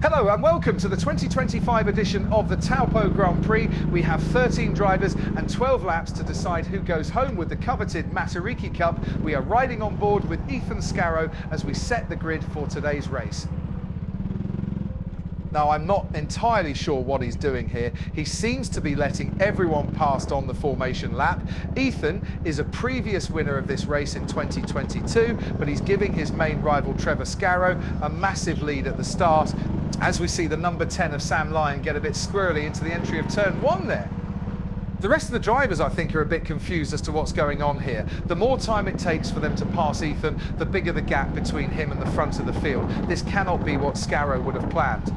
Hello and welcome to the 2025 edition of the Taupo Grand Prix. We have 13 drivers and 12 laps to decide who goes home with the coveted Matariki Cup. We are riding on board with Ethan Scarrow as we set the grid for today's race. Now, I'm not entirely sure what he's doing here. He seems to be letting everyone past on the formation lap. Ethan is a previous winner of this race in 2022, but he's giving his main rival Trevor Scarrow a massive lead at the start, as we see the number 10 of Sam Lyon get a bit squirrely into the entry of turn 1 there. The rest of the drivers, I think, are a bit confused as to what's going on here. The more time it takes for them to pass Ethan, the bigger the gap between him and the front of the field. This cannot be what Scarrow would have planned.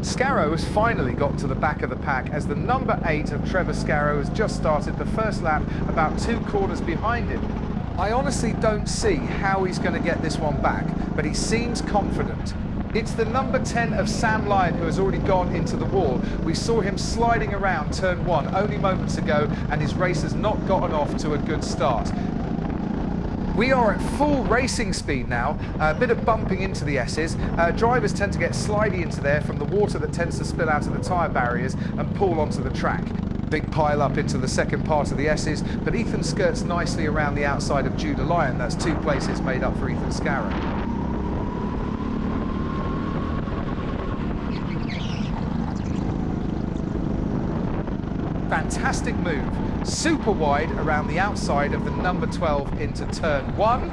Scarrow has finally got to the back of the pack as the number 8 of Trevor Scarrow has just started the first lap about 2 corners behind him. I honestly don't see how he's going to get this one back, but he seems confident. It's the number 10 of Sam Lyon who has already gone into the wall. We saw him sliding around turn 1 only moments ago, and his race has not gotten off to a good start. We are at full racing speed now, a bit of bumping into the S's. Drivers tend to get slidey into there from the water that tends to spill out of the tyre barriers and pull onto the track. Big pile up into the second part of the S's, but Ethan skirts nicely around the outside of Judah Lyon. That's 2 places made up for Ethan Scarrow. Fantastic move. Super wide around the outside of the number 12 into turn 1.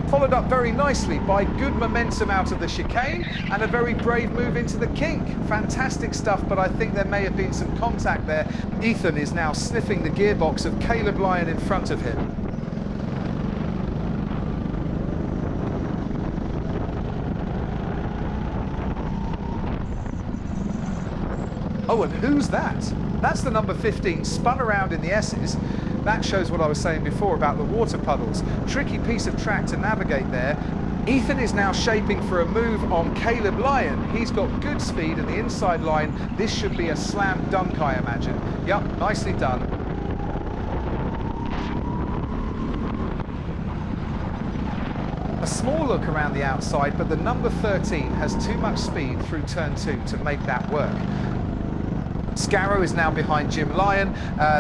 Followed up very nicely by good momentum out of the chicane and a very brave move into the kink. Fantastic stuff, but I think there may have been some contact there. Ethan is now sniffing the gearbox of Caleb Lyon in front of him. Oh, and who's that? That's the number 15, spun around in the S's. That shows what I was saying before about the water puddles. Tricky piece of track to navigate there. Ethan is now shaping for a move on Caleb Lyon. He's got good speed in the inside line. This should be a slam dunk, I imagine. Yup, nicely done. A small look around the outside, but the number 13 has too much speed through turn 2 to make that work. Scarrow is now behind Jim Lyon.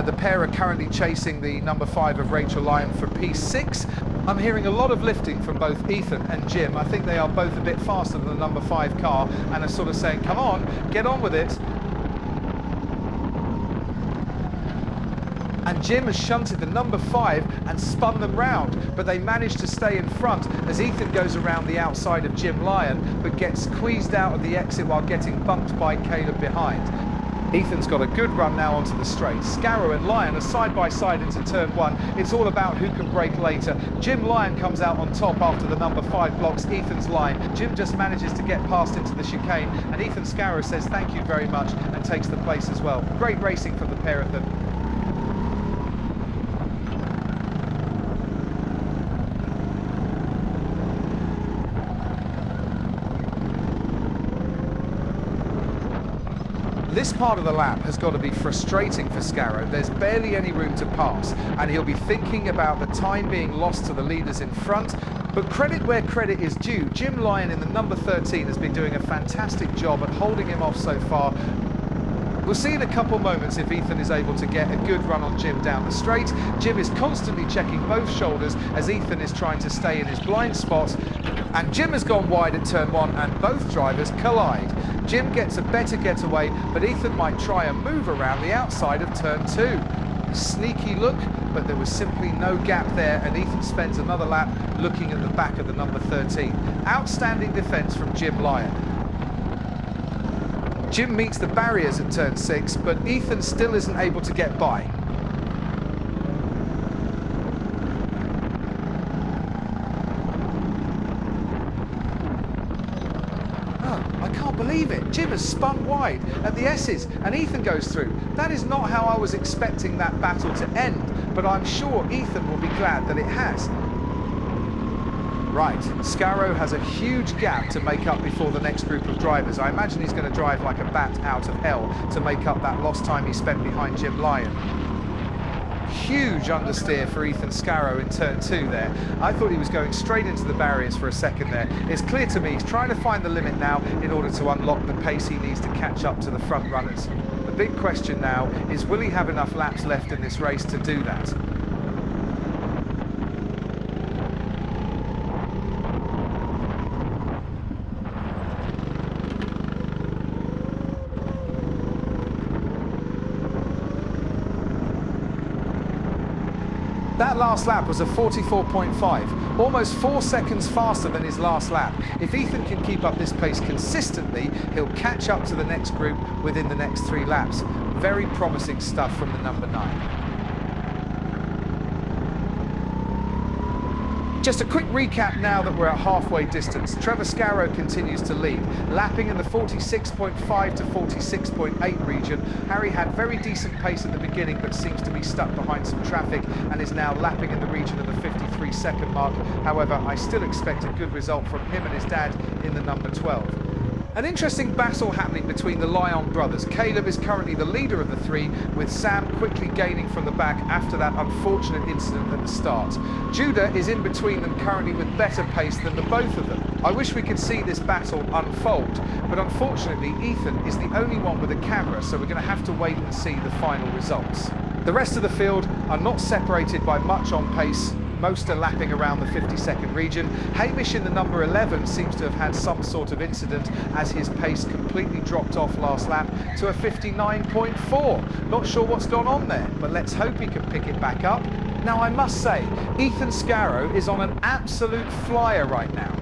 The pair are currently chasing the number 5 of Rachel Lyon for P6. I'm hearing a lot of lifting from both Ethan and Jim. I think they are both a bit faster than the number 5 car and are sort of saying, come on, get on with it. And Jim has shunted the number 5 and spun them round, but they managed to stay in front as Ethan goes around the outside of Jim Lyon, but gets squeezed out of the exit while getting bumped by Caleb behind. Ethan's got a good run now onto the straight. Scarrow and Lyon are side by side into turn 1. It's all about who can brake later. Jim Lyon comes out on top after the number 5 blocks Ethan's line. Jim just manages to get past into the chicane, and Ethan Scarrow says thank you very much and takes the place as well. Great racing from the pair of them. This part of the lap has got to be frustrating for Scarrow. There's barely any room to pass, and he'll be thinking about the time being lost to the leaders in front. But credit where credit is due. Jim Lyon in the number 13 has been doing a fantastic job at holding him off so far. We'll see in a couple moments if Ethan is able to get a good run on Jim down the straight. Jim is constantly checking both shoulders as Ethan is trying to stay in his blind spot. And Jim has gone wide at turn 1 and both drivers collide. Jim gets a better getaway, but Ethan might try a move around the outside of turn 2. Sneaky look, but there was simply no gap there, and Ethan spends another lap looking at the back of the number 13. Outstanding defence from Jim Lyon. Jim meets the barriers at turn 6, but Ethan still isn't able to get by. I can't believe it. Jim has spun wide at the S's and Ethan goes through. That is not how I was expecting that battle to end, but I'm sure Ethan will be glad that it has. Right, Scarrow has a huge gap to make up before the next group of drivers. I imagine he's going to drive like a bat out of hell to make up that lost time he spent behind Jim Lyon. Huge understeer for Ethan Scarrow in turn 2 there. I thought he was going straight into the barriers for a second there. It's clear to me he's trying to find the limit now in order to unlock the pace he needs to catch up to the front runners. The big question now is, will he have enough laps left in this race to do that? That last lap was a 44.5, almost 4 seconds faster than his last lap. If Ethan can keep up this pace consistently, he'll catch up to the next group within the next 3 laps. Very promising stuff from the number 9. Just a quick recap now that we're at halfway distance. Trevor Scarrow continues to lead, lapping in the 46.5 to 46.8 region. Harry had very decent pace at the beginning, but seems to be stuck behind some traffic and is now lapping in the region of the 53-second mark. However, I still expect a good result from him and his dad in the number 12. An interesting battle happening between the Lyon brothers. Caleb is currently the leader of the 3, with Sam quickly gaining from the back after that unfortunate incident at the start. Judah is in between them currently with better pace than the both of them. I wish we could see this battle unfold, but unfortunately Ethan is the only one with a camera, so we're going to have to wait and see the final results. The rest of the field are not separated by much on pace. Most are lapping around the 50-second region. Hamish in the number 11 seems to have had some sort of incident as his pace completely dropped off last lap to a 59.4. Not sure what's gone on there, but let's hope he can pick it back up. Now, I must say, Ethan Scarrow is on an absolute flyer right now.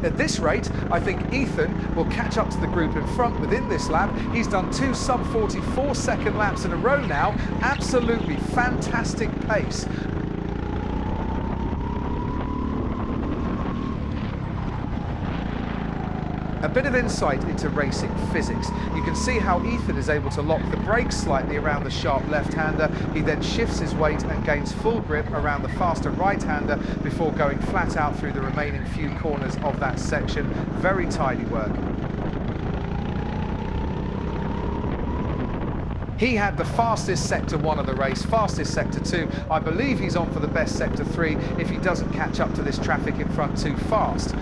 At this rate, I think Ethan will catch up to the group in front within this lap. He's done 2 sub-44 second laps in a row now. Absolutely fantastic pace. A bit of insight into racing physics. You can see how Ethan is able to lock the brakes slightly around the sharp left-hander. He then shifts his weight and gains full grip around the faster right-hander before going flat out through the remaining few corners of that section. Very tidy work. He had the fastest Sector 1 of the race, fastest Sector 2. I believe he's on for the best Sector 3 if he doesn't catch up to this traffic in front too fast.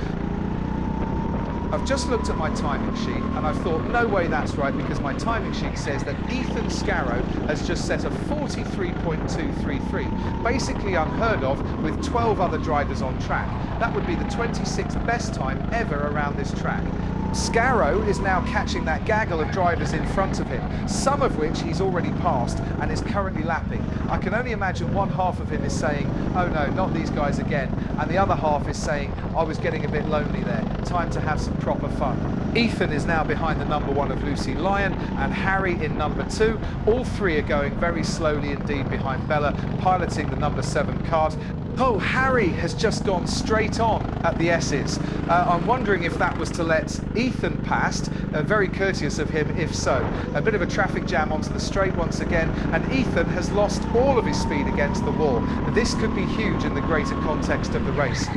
I've just looked at my timing sheet and I've thought, no way that's right, because my timing sheet says that Ethan Scarrow has just set a 43.233, basically unheard of with 12 other drivers on track. That would be the 26th best time ever around this track. Scarrow is now catching that gaggle of drivers in front of him, some of which he's already passed and is currently lapping. I can only imagine one half of him is saying, oh no, not these guys again, and the other half is saying, I was getting a bit lonely there, time to have some proper fun. Ethan is now behind the number 1 of Lucy Lyon and Harry in number 2. All 3 are going very slowly indeed behind Bella, piloting the number 7 cart. Oh, Harry has just gone straight on at the S's. I'm wondering if that was to let Ethan past. Very courteous of him, if so. A bit of a traffic jam onto the straight once again, and Ethan has lost all of his speed against the wall. This could be huge in the greater context of the race.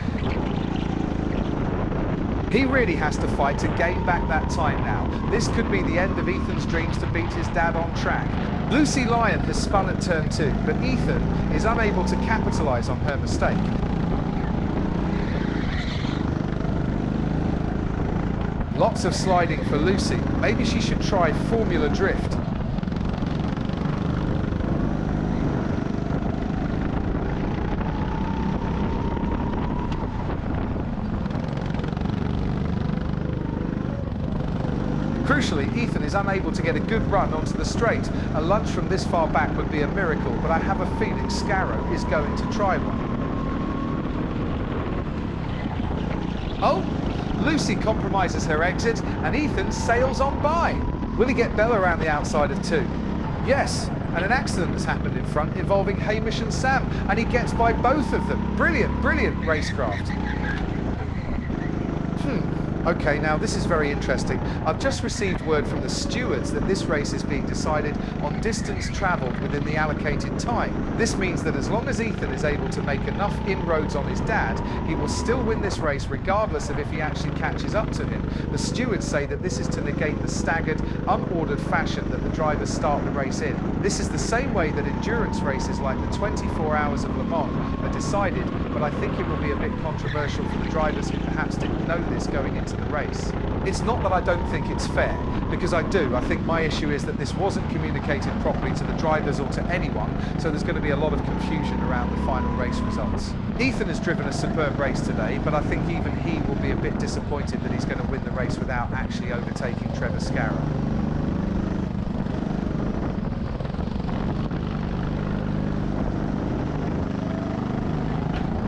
He really has to fight to gain back that time now. This could be the end of Ethan's dreams to beat his dad on track. Lucy Lyon has spun at turn 2, but Ethan is unable to capitalise on her mistake. Lots of sliding for Lucy. Maybe she should try Formula Drift. Crucially, Ethan is unable to get a good run onto the straight. A lunge from this far back would be a miracle, but I have a feeling Scarrow is going to try one. Oh, Lucy compromises her exit, and Ethan sails on by. Will he get Bella around the outside of 2? Yes, and an accident has happened in front involving Hamish and Sam, and he gets by both of them. Brilliant, brilliant racecraft. Okay, now this is very interesting. I've just received word from the stewards that this race is being decided on distance travelled within the allocated time. This means that as long as Ethan is able to make enough inroads on his dad, he will still win this race regardless of if he actually catches up to him. The stewards say that this is to negate the staggered, unordered fashion that the drivers start the race in. This is the same way that endurance races like the 24 Hours of Le Mans are decided, but I think it will be a bit controversial for the drivers who perhaps didn't know this going into the race. It's not that I don't think it's fair, because I do. I think my issue is that this wasn't communicated properly to the drivers or to anyone, so there's going to be a lot of confusion around the final race results. Ethan has driven a superb race today, but I think even he will be a bit disappointed that he's going to win the race without actually overtaking Trevor Scarrow.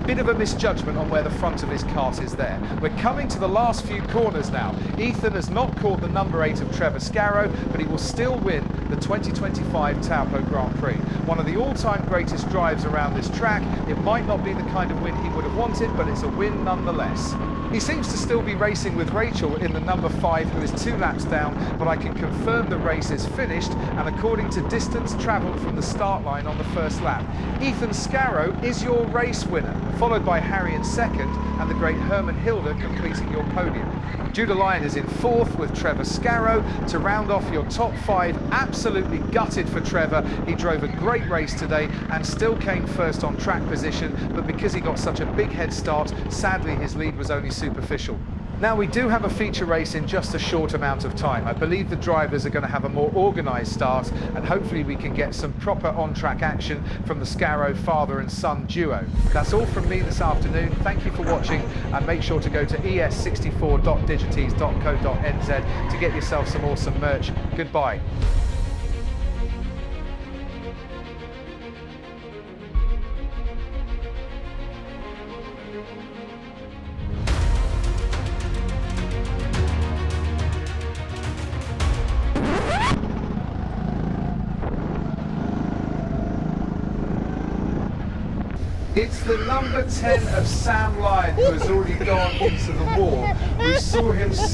Bit of a misjudgment on where the front of his kart is there. We're coming to the last few corners now. Ethan has not caught the number 8 of Trevor Scarrow, but he will still win the 2025 Taupo Grand Prix. One of the all-time greatest drives around this track. It might not be the kind of win he would have wanted, but it's a win nonetheless. He seems to still be racing with Rachel in the number 5, who is 2 laps down, but I can confirm the race is finished, and according to distance travelled from the start line on the first lap, Ethan Scarrow is your race winner, followed by Harry in second, and the great Herman Hilda completing your podium. Judah Lyon is in 4th with Trevor Scarrow. To round off your top 5, absolutely gutted for Trevor. He drove a great race today and still came first on track position, but because he got such a big head start, sadly his lead was only superficial. Now, we do have a feature race in just a short amount of time. I believe the drivers are going to have a more organised start, and hopefully we can get some proper on-track action from the Scarrow father and son duo. That's all from me this afternoon. Thank you for watching, and make sure to go to es64.digites.co.nz to get yourself some awesome merch. Goodbye. It's the number 10 of Sam Lyon who has already gone into the wall. We saw him